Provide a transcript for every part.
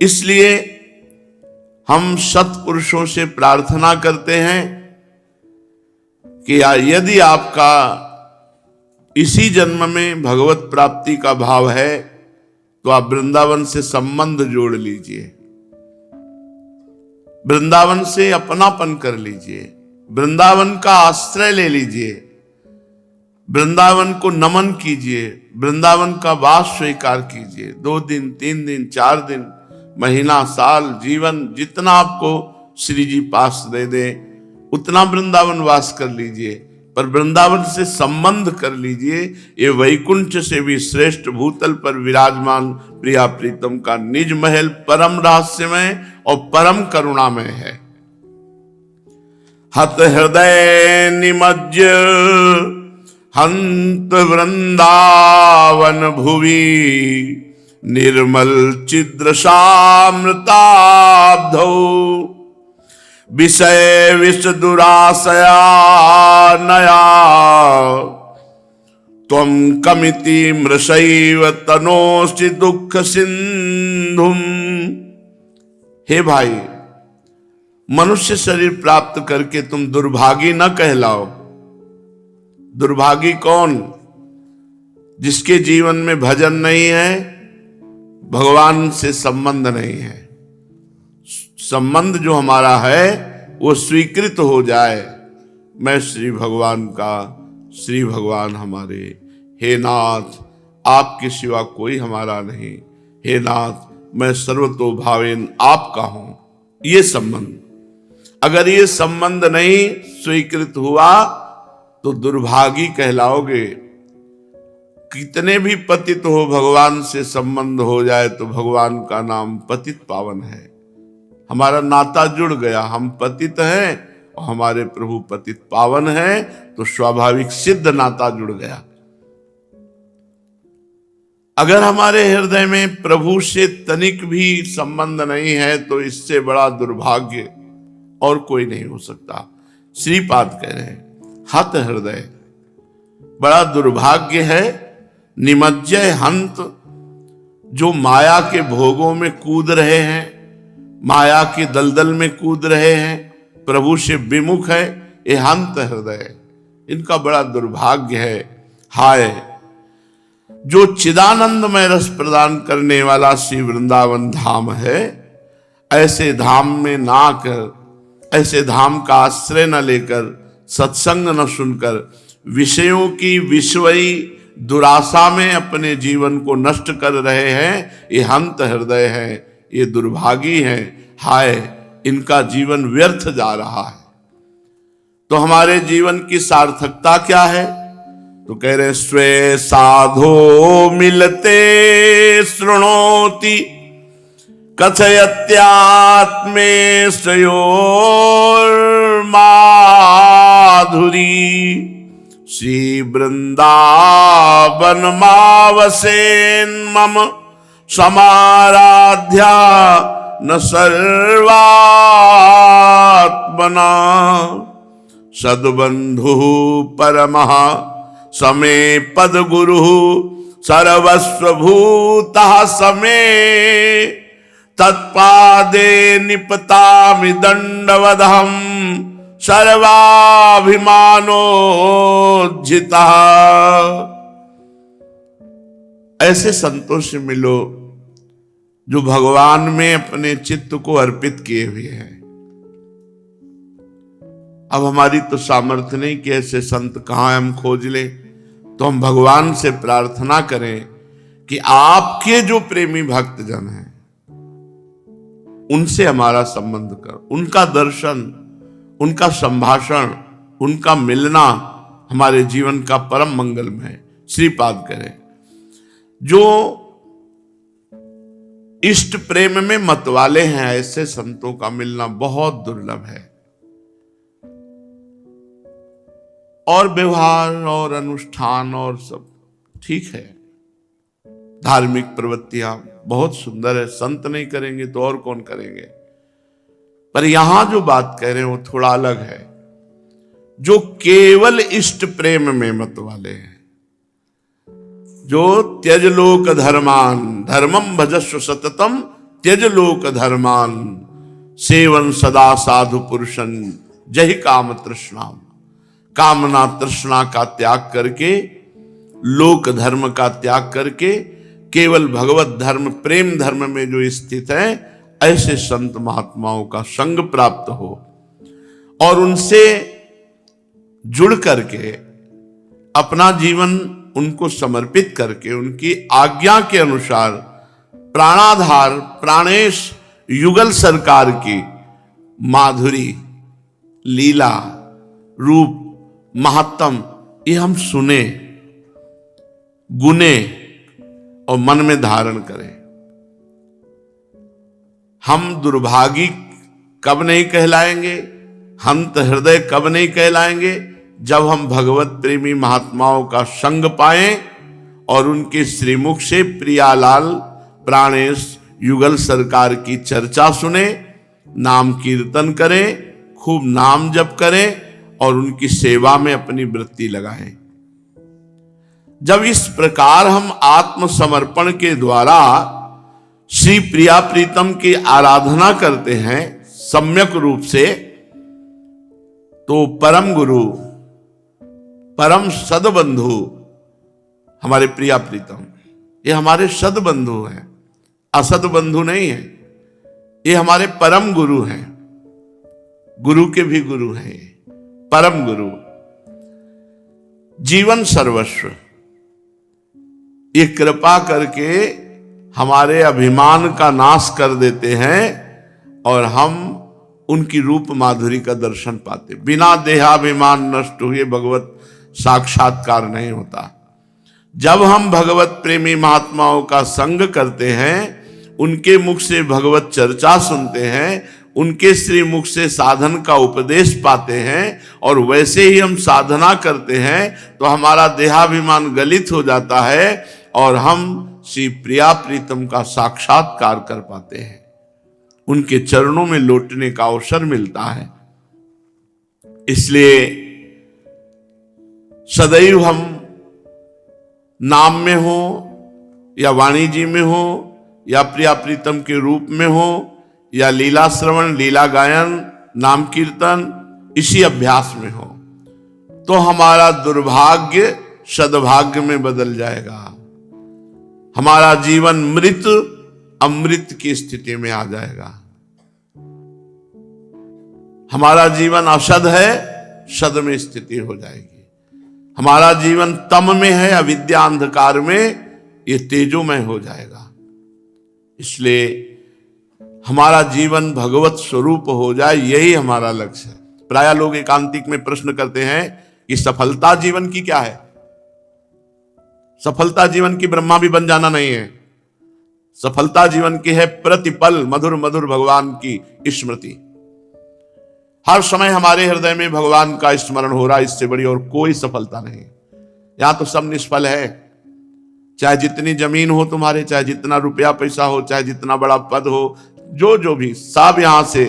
इसलिए हम सत्पुरुषों से प्रार्थना करते हैं कि यदि आपका इसी जन्म में भगवत प्राप्ति का भाव है तो आप वृंदावन से संबंध जोड़ लीजिए, वृंदावन से अपनापन कर लीजिए, वृंदावन का आश्रय ले लीजिए, वृंदावन को नमन कीजिए, वृंदावन का वास स्वीकार कीजिए। 2 दिन, 3 दिन, 4 दिन, महीना, साल, जीवन, जितना आपको श्री जी पास दे दे उतना वृंदावन वास कर लीजिए, पर वृंदावन से संबंध कर लीजिए। ये वैकुंठ से भी श्रेष्ठ भूतल पर विराजमान प्रिया प्रीतम का निज महल परम रहस्यमय और परम करुणामय है। हत हृदय निमज्ज हंत वृंदावन भुवि निर्मल चिद्र सामृताब्धौ विषय विष दुराशया नया त्वं कमिति मृषैव तनोसि दुख सिंधुम। हे भाई, मनुष्य शरीर प्राप्त करके तुम दुर्भागी न कहलाओ। दुर्भागी कौन? जिसके जीवन में भजन नहीं है, भगवान से संबंध नहीं है। संबंध जो हमारा है वो स्वीकृत हो जाए, मैं श्री भगवान का, श्री भगवान हमारे, हे नाथ आपके सिवा कोई हमारा नहीं, हे नाथ मैं सर्वतोभावेन आपका हूं। ये संबंध, अगर ये संबंध नहीं स्वीकृत हुआ तो दुर्भागी कहलाओगे। कितने भी पतित हो, भगवान से संबंध हो जाए तो भगवान का नाम पतित पावन है। हमारा नाता जुड़ गया, हम पतित हैं और हमारे प्रभु पतित पावन हैं, तो स्वाभाविक सिद्ध नाता जुड़ गया। अगर हमारे हृदय में प्रभु से तनिक भी संबंध नहीं है तो इससे बड़ा दुर्भाग्य और कोई नहीं हो सकता। श्रीपाद कह रहे हैं हत हृदय, बड़ा दुर्भाग्य है। निमज्जय हंत, जो माया के भोगों में कूद रहे हैं, माया के दलदल में कूद रहे हैं, प्रभु से विमुख है, ये हंत हृदय, इनका बड़ा दुर्भाग्य है। हाय, जो चिदानंदमय रस प्रदान करने वाला श्री वृंदावन धाम है, ऐसे धाम में ना आकर, ऐसे धाम का आश्रय न लेकर, सत्संग न सुनकर, विषयों की विषयी दुराशा में अपने जीवन को नष्ट कर रहे हैं, ये हंत हृदय है, ये दुर्भागी हैं। हाय, इनका जीवन व्यर्थ जा रहा है। तो हमारे जीवन की सार्थकता क्या है? तो कह रहे स्वे साधो मिलते शृणोति कथयत्यात्मे श्रेयोर्माधुरी श्री वृंदावन मावसेन मम समाराध्या न सर्वात्मना सद्बंधु परमः समे पद गुरु सर्वस्वभूतः समे तत्पादे निपतामि दंडवदहम सर्वाभिमानोज्झितः। ऐसे संतों से मिलो जो भगवान में अपने चित्त को अर्पित किए हुए हैं। अब हमारी तो सामर्थ्य नहीं कि ऐसे संत कहां हम खोज ले, तो हम भगवान से प्रार्थना करें कि आपके जो प्रेमी भक्तजन हैं उनसे हमारा संबंध कर, उनका दर्शन, उनका संभाषण, उनका मिलना हमारे जीवन का परम मंगलमय श्रीपाद करें। जो इष्ट प्रेम में मतवाले हैं, ऐसे संतों का मिलना बहुत दुर्लभ है। और व्यवहार और अनुष्ठान और सब ठीक है, धार्मिक प्रवृत्तियां बहुत सुंदर है, संत नहीं करेंगे तो और कौन करेंगे। पर यहां जो बात कह रहे हैं वो थोड़ा अलग है। जो केवल इष्ट प्रेम में मत वाले हैं, जो त्यज लोक धर्मान धर्मम भजस्व सततम त्यज लोक धर्मान सेवन सदा साधु पुरुषन जहि काम तृष्णा। कामना तृष्णा का त्याग करके, लोक धर्म का त्याग करके केवल भगवत धर्म प्रेम धर्म में जो स्थित है, ऐसे संत महात्माओं का संग प्राप्त हो और उनसे जुड़ करके अपना जीवन उनको समर्पित करके उनकी आज्ञा के अनुसार प्राणाधार प्राणेश युगल सरकार की माधुरी लीला रूप महत्तम ये हम सुने, गुने और मन में धारण करें। हम दुर्भागी कब नहीं कहलाएंगे, हंत हृदय कब नहीं कहलाएंगे, जब हम भगवत प्रेमी महात्माओं का संग पाएं और उनके श्रीमुख से प्रियालाल प्राणेश युगल सरकार की चर्चा सुने, नाम कीर्तन करें, खूब नाम जप करें और उनकी सेवा में अपनी वृत्ति लगाएं। जब इस प्रकार हम आत्मसमर्पण के द्वारा श्री प्रिया प्रीतम की आराधना करते हैं सम्यक रूप से, तो परम गुरु परम सदबंधु हमारे प्रिया प्रीतम ये हमारे सदबंधु हैं, असद बंधु नहीं है। ये हमारे परम गुरु हैं, गुरु के भी गुरु हैं, परम गुरु। जीवन सर्वस्व ये कृपा करके हमारे अभिमान का नाश कर देते हैं और हम उनकी रूप माधुरी का दर्शन पाते। बिना देहाभिमान नष्ट हुए भगवत साक्षात्कार नहीं होता। जब हम भगवत प्रेमी महात्माओं का संग करते हैं, उनके मुख से भगवत चर्चा सुनते हैं, उनके श्री मुख से साधन का उपदेश पाते हैं और वैसे ही हम साधना करते हैं, तो हमारा देहाभिमान गलित हो जाता है और हम श्री प्रिया प्रीतम का साक्षात्कार कर पाते हैं। उनके चरणों में लौटने का अवसर मिलता है। इसलिए सदैव हम नाम में हो या वाणी जी में हो या प्रिया प्रीतम के रूप में हो या लीला श्रवण लीला गायन नाम कीर्तन इसी अभ्यास में हो, तो हमारा दुर्भाग्य सद्भाग्य में बदल जाएगा। हमारा जीवन मृत अमृत की स्थिति में आ जाएगा। हमारा जीवन असद है, सद में स्थिति हो जाएगी। हमारा जीवन तम में है, अविद्या अंधकार में, ये तेजोमय हो जाएगा। इसलिए हमारा जीवन भगवत स्वरूप हो जाए, यही हमारा लक्ष्य है। प्राय लोग एकांतिक में प्रश्न करते हैं कि सफलता जीवन की क्या है। सफलता जीवन की ब्रह्मा भी बन जाना नहीं है। सफलता जीवन की है प्रतिपल मधुर मधुर भगवान की स्मृति। हर समय हमारे हृदय में भगवान का स्मरण हो रहा है, इससे बड़ी और कोई सफलता नहीं। यहां तो सब निष्फल है। चाहे जितनी जमीन हो तुम्हारे, चाहे जितना रुपया पैसा हो, चाहे जितना बड़ा पद हो, जो भी सब यहां से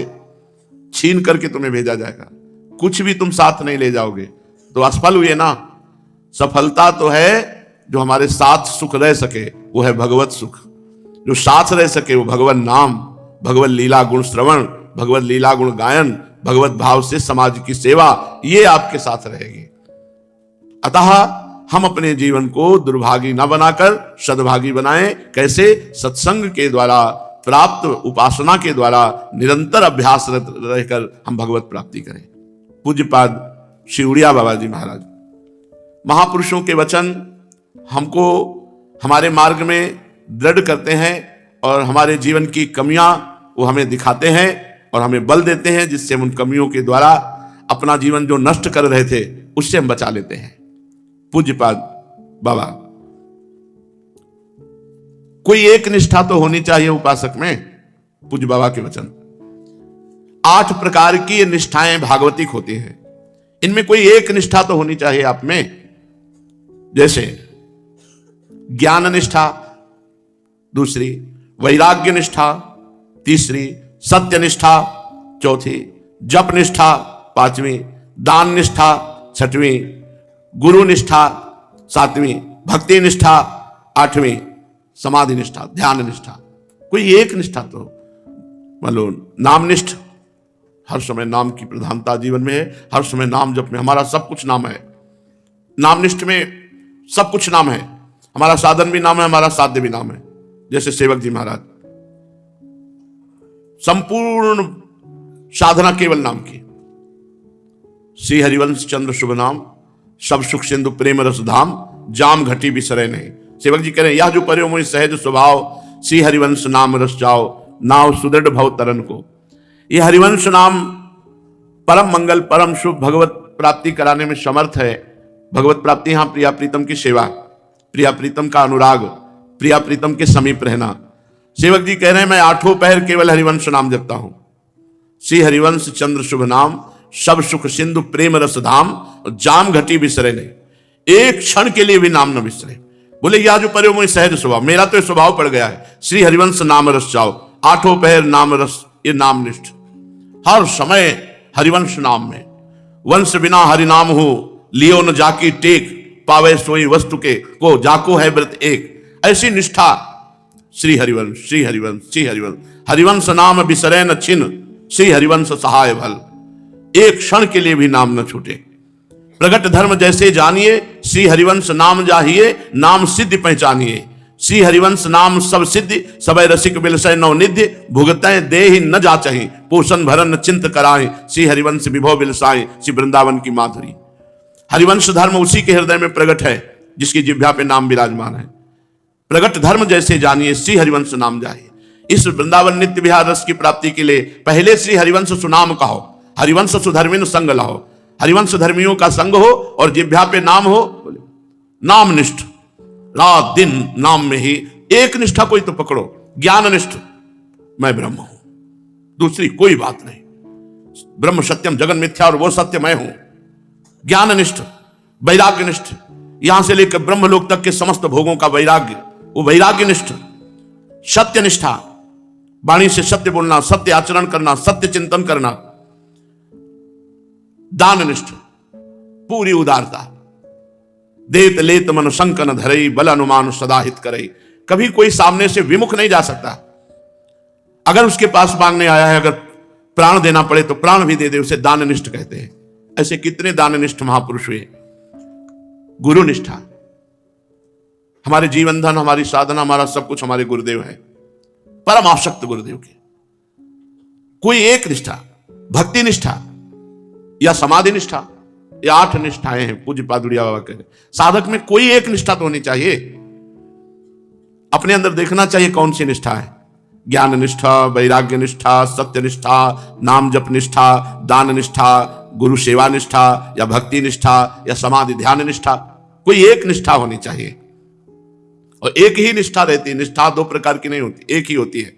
छीन करके तुम्हें भेजा जाएगा। कुछ भी तुम साथ नहीं ले जाओगे तो असफल हुए ना। सफलता तो है जो हमारे साथ सुख रह सके, वो है भगवत सुख। जो साथ रह सके वो भगवत नाम, भगवत लीला गुण श्रवण, भगवत लीला गुण गायन, भगवत भाव से समाज की सेवा, ये आपके साथ रहेगी। अतः हम अपने जीवन को दुर्भागी न बनाकर सद्भागी बनाएं। कैसे? सत्संग के द्वारा, प्राप्त उपासना के द्वारा निरंतर अभ्यास रहकर हम भगवत प्राप्ति करें। पूज्यपाद श्री उड़िया बाबा जी महाराज, महापुरुषों के वचन हमको हमारे मार्ग में दृढ़ करते हैं और हमारे जीवन की कमियां वो हमें दिखाते हैं और हमें बल देते हैं, जिससे हम उन कमियों के द्वारा अपना जीवन जो नष्ट कर रहे थे उससे हम बचा लेते हैं। पूज्यपाद बाबा, कोई एक निष्ठा तो होनी चाहिए उपासक में। पूज्य बाबा के वचन, 8 प्रकार की निष्ठाएं भागवतिक होती हैं, इनमें कोई एक निष्ठा तो होनी चाहिए आप में। जैसे ज्ञान निष्ठा, दूसरी वैराग्य निष्ठा, तीसरी सत्य निष्ठा, चौथी जप निष्ठा, 5वीं दान निष्ठा, 6वीं गुरु निष्ठा, 7वीं भक्ति निष्ठा, 8वीं समाधि निष्ठा ध्यान निष्ठा। कोई एक निष्ठा तो मतलब नामनिष्ठ, हर समय नाम की प्रधानता जीवन में है, हर समय नाम जप में हमारा सब कुछ नाम है। नामनिष्ठ में सब कुछ नाम है, हमारा साधन भी नाम है, हमारा साध्य भी नाम है। जैसे सेवक जी महाराज संपूर्ण साधना केवल नाम की। श्री हरिवंश चंद्र शुभ नाम, सब सुख सिंधु प्रेम रस धाम, जाम घटी बिसरे नहीं। सेवक जी कह रहे हैं, यह जो पर्यो मोहि सहज स्वभाव, श्री हरिवंश नाम रस जाओ, नाव सुदृढ़ भव तरन को। यह हरिवंश नाम परम मंगल, परम शुभ, भगवत प्राप्ति कराने में समर्थ है। भगवत प्राप्ति यहां प्रिया प्रीतम की सेवा, प्रिया प्रीतम का अनुराग, प्रिया प्रीतम के समीप रहना। सेवक जी कह रहे हैं, मैं आठों पहर केवल हरिवंश नाम जपता हूं। श्री हरिवंश चंद्र शुभ नाम, सब सुख सिंधु प्रेम रस धाम, जाम घटी बिसरे नहीं। एक क्षण के लिए भी नाम न बिसरे। बोले यह जो पर्यो मोहि सहज स्वभाव, मेरा तो स्वभाव पड़ गया है। श्री हरिवंश नाम रस जाओ, आठों पहर नाम रस, ये नाम निष्ठ, हर समय हरिवंश नाम में। वंश बिना हरि नाम हो, लियो न जाकी टेक, पावे सोई वस्तु के को, जाको है व्रत एक। ऐसी निष्ठा श्री हरिवंश, श्री हरिवंश, श्री हरिवंश। हरिवंश नाम बिसरे न छिन, श्री हरिवंश सहाय भल। एक क्षण के लिए भी नाम न छूटे। प्रगट धर्म जैसे जानिए, श्री हरिवंश नाम जाहिए, नाम सिद्धि पहचानिए। श्री हरिवंश नाम सब सिद्धि, सबय रसिक बिलसय नवनिध्य, भुगतय देहि न जाचहि, पोषण भरन चिंत कराए, श्री हरिवंश विभव बिलसाए, श्री वृंदावन की माधुरी। हरिवंश धर्म उसी के हृदय में प्रगट है जिसकी जिह्वा पे नाम विराजमान है। प्रगट धर्म जैसे जानिए, श्री हरिवंश नाम जाहिए। इस वृंदावन नित्य विहार रस की प्राप्ति के लिए पहले श्री हरिवंश सुनाम कहो, हरिवंश सुधर्मिन संग लाओ। हरिवंश धर्मियों का संग हो और जिह्वा पे नाम हो। नाम निष्ठ, रात दिन नाम में ही। एक निष्ठा कोई तो पकड़ो, ज्ञान निष्ठ, मैं ब्रह्म हूं, दूसरी कोई बात नहीं। ब्रह्म सत्यम जगन मिथ्या और वो सत्य मैं हूं। ज्ञान निष्ठ, वैराग्य निष्ठ, यहां से लेकर ब्रह्मलोक तक के समस्त भोगों का वैराग्य, वो वैराग्य निष्ठ। सत्य निष्ठा, वाणी से सत्य बोलना, सत्य आचरण करना, सत्य चिंतन करना। दान निष्ठ, पूरी उदारता। देत लेत मन संकन धरई, बल अनुमान सदा हित करई। कभी कोई सामने से विमुख नहीं जा सकता। अगर उसके पास मांगने आया है, अगर प्राण देना पड़े तो प्राण भी दे दे, उसे दान निष्ठ कहते हैं। ऐसे कितने दान निष्ठ महापुरुष हुए। गुरु निष्ठा, हमारे जीवन धन, हमारी साधना, हमारा सब कुछ हमारे गुरुदेव है, परम आसक्त गुरुदेव के। कोई एक निष्ठा, भक्ति निष्ठा या समाधि निष्ठा, ये 8 निष्ठाएं हैं पूज्य पादुड़िया बाबा कह रहे। साधक में कोई एक निष्ठा तो होनी चाहिए। अपने अंदर देखना चाहिए कौन सी निष्ठा है। ज्ञान निष्ठा, वैराग्य निष्ठा, सत्य निष्ठा, नाम जप निष्ठा, दान निष्ठा, गुरु सेवा निष्ठा, या भक्ति निष्ठा, या समाधि ध्यान निष्ठा। कोई एक निष्ठा होनी चाहिए। और एक ही निष्ठा रहती है। निष्ठा 2 प्रकार की नहीं होती, एक ही होती है।